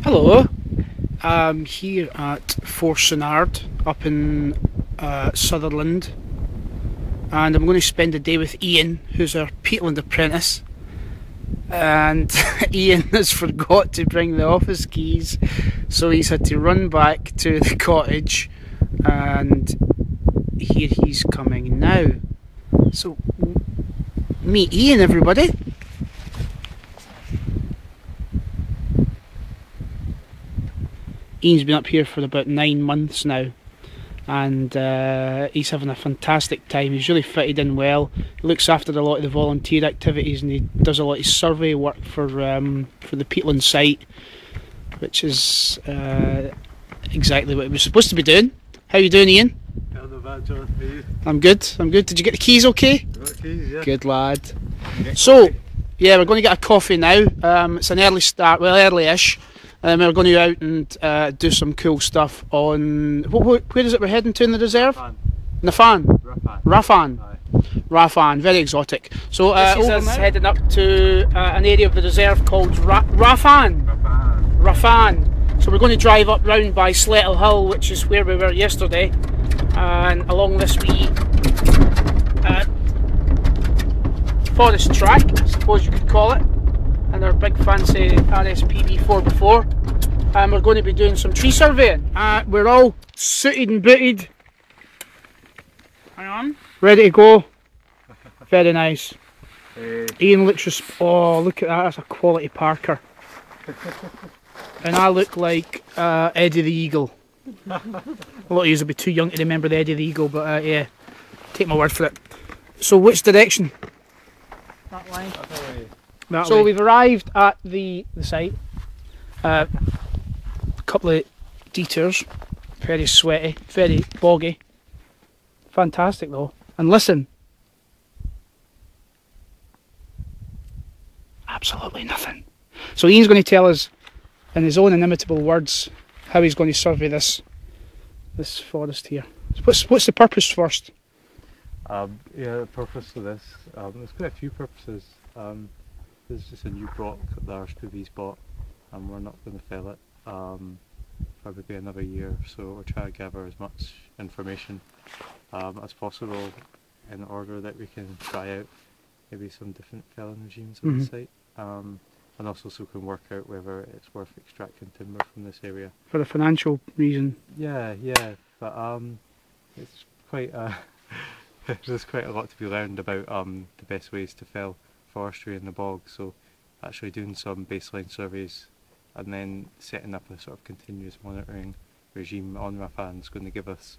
Hello, I'm here at Forsinard up in Sutherland, and I'm going to spend the day with Ian, who's our Peatland apprentice. And Ian has forgot to bring the office keys, so he's had to run back to the cottage, and here he's coming now. So meet Ian, everybody. Ian's been up here for about 9 months now, and he's having a fantastic time. He's really fitted in well. He looks after a lot of the volunteer activities, and he does a lot of survey work for the Peatland site, which is exactly what he was supposed to be doing. How you doing, Ian? Not bad, John. How are you? I'm good. Did you get the keys okay? Got the keys, yeah. Good lad. So, yeah, we're going to get a coffee now. It's an early start, well, early-ish. We're going to go out and do some cool stuff on... where is it we're heading to in the reserve? Nafan. Rafan. Rafan, very exotic. So this is us heading up to an area of the reserve called Rafan. So we're going to drive up round by Slettle Hill, which is where we were yesterday, and along this wee forest track, I suppose you could call it, and our big fancy RSPB 4x4, and we're going to be doing some tree surveying. We're all suited and booted. Hang on. Ready to go. Very nice. Hey. Ian looks oh, look at that, that's a quality Parker. And I look like Eddie the Eagle. A lot of you will be too young to remember the Eddie the Eagle, but yeah, take my word for it. So which direction? That way. So we've arrived at the site. A couple of detours, very sweaty, very boggy. Fantastic though. And listen, absolutely nothing. So Ian's going to tell us in his own inimitable words how he's going to survey this forest here. What's the purpose first? Yeah, the purpose of this, there's quite a few purposes. This is just a new block that the RSPB's bought, and we're not going to fell it probably another year, so we're trying to gather as much information as possible in order that we can try out maybe some different felling regimes on the site, and also so we can work out whether it's worth extracting timber from this area. For a financial reason? Yeah, but it's quite there's quite a lot to be learned about the best ways to fell forestry in the bog, so actually doing some baseline surveys and then setting up a sort of continuous monitoring regime on Rafan is going to give us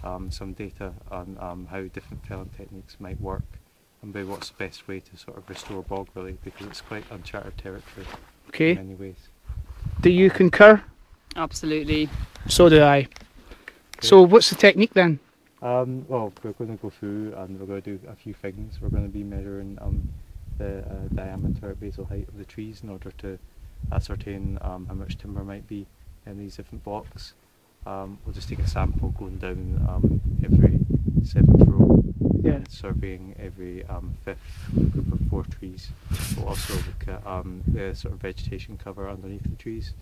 some data on how different felling techniques might work and by what's the best way to sort of restore bog really, because it's quite uncharted territory in many ways. Do you concur? Absolutely. So do I. Okay. So what's the technique then? Well, we're going to go through and we're going to do a few things. We're going to be measuring the diameter at basal height of the trees in order to ascertain how much timber might be in these different blocks. We'll just take a sample going down every 7th row, and surveying every 5th group of 4 trees. We'll also look at the sort of vegetation cover underneath the trees.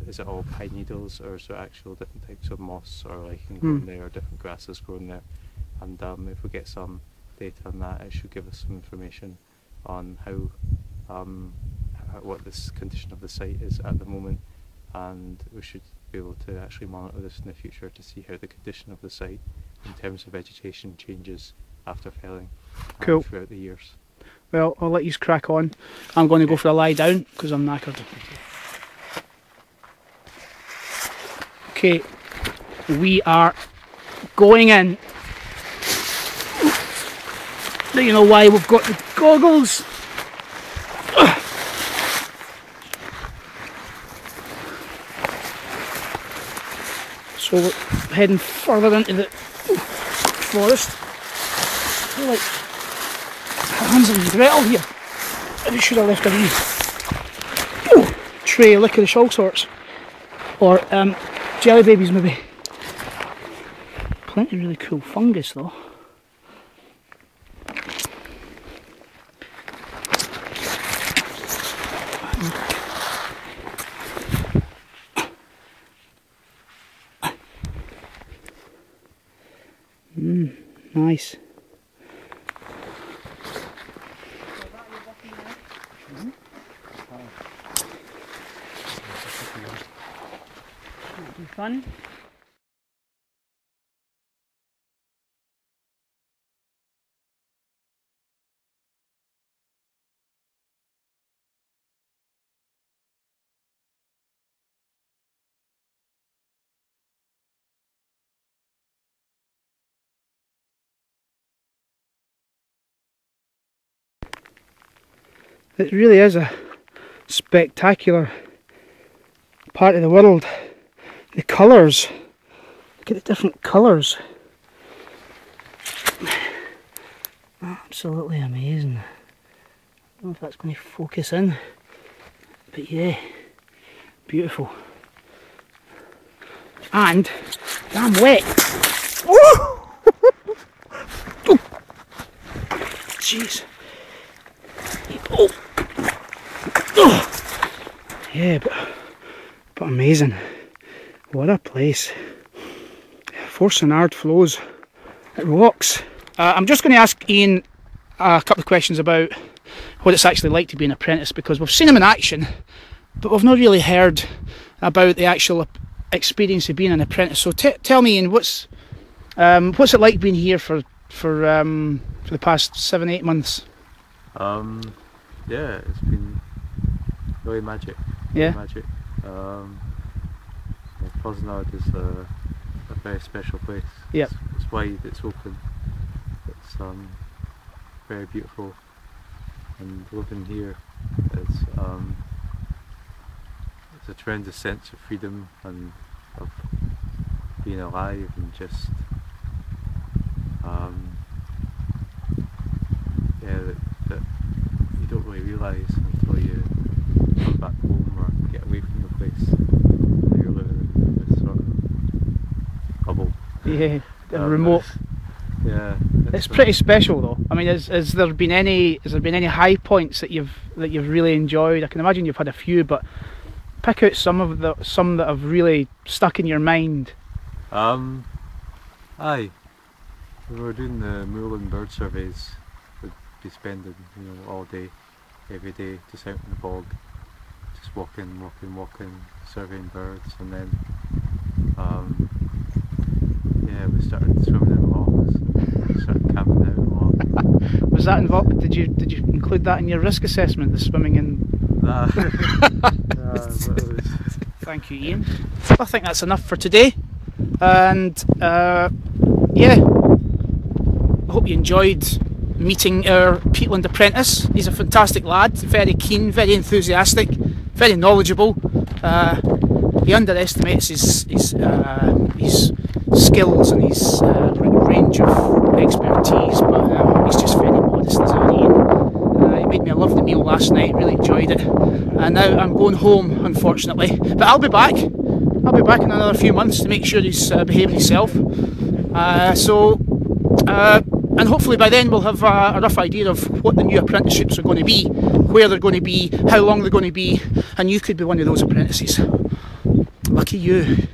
Is it all pine needles, or is there actual different types of moss or lichen growing there, or different grasses growing there? And if we get some data on that, it should give us some information on how what this condition of the site is at the moment, and we should be able to actually monitor this in the future to see how the condition of the site in terms of vegetation changes after felling throughout the years. Well, I'll let you crack on. I'm going to go for a lie down because I'm knackered. Okay, we are going in. Do you know why we've got the goggles? So we're heading further into the forest. I feel like Hansel and Gretel here. Maybe should have left a wee tray of licorice all sorts. Or jelly babies maybe. Plenty of really cool fungus though. Nice. That'll be fun. It really is a spectacular part of the world. The colours, look at the different colours. Absolutely amazing. I don't know if that's going to focus in, but yeah, beautiful. And damn wet. Oh! Jeez. Oh. Oh. Yeah, but amazing. What a place. Forsinard flows. It rocks. I'm just going to ask Ian a couple of questions about what it's actually like to be an apprentice, because we've seen him in action, but we've not really heard about the actual experience of being an apprentice. So tell me, Ian, what's it like being here for the past 7-8 months? Yeah, it's been really magic. Yeah. Magic. Forsinard is a very special place. Yep. It's wide, it's open, it's very beautiful, and living here is it's a tremendous sense of freedom and of being alive, and just yeah, that you don't really realise until you come back home or get away from the place. You're living in this sort of bubble. Yeah, remote. Yeah, it's pretty special though. I mean, has there been any high points that you've really enjoyed? I can imagine you've had a few, but pick out some that have really stuck in your mind. Aye. We were doing the moorland bird surveys. We'd be spending, all day, every day, just out in the bog, just walking, surveying birds, and then yeah, we started swimming in lochs, started camping out in lochs. Was that involved? Did you include that in your risk assessment, the swimming in? Nah. Thank you, Ian. I think that's enough for today, and yeah, I hope you enjoyed meeting our Peatland apprentice. He's a fantastic lad, very keen, very enthusiastic, very knowledgeable. He underestimates his skills and his range of expertise, but he's just very modest as Ian. He made me a lovely meal last night, really enjoyed it, and now I'm going home, unfortunately, but I'll be back in another few months to make sure he's behaving himself. And hopefully by then we'll have a rough idea of what the new apprenticeships are going to be, where they're going to be, how long they're going to be, and you could be one of those apprentices. Lucky you.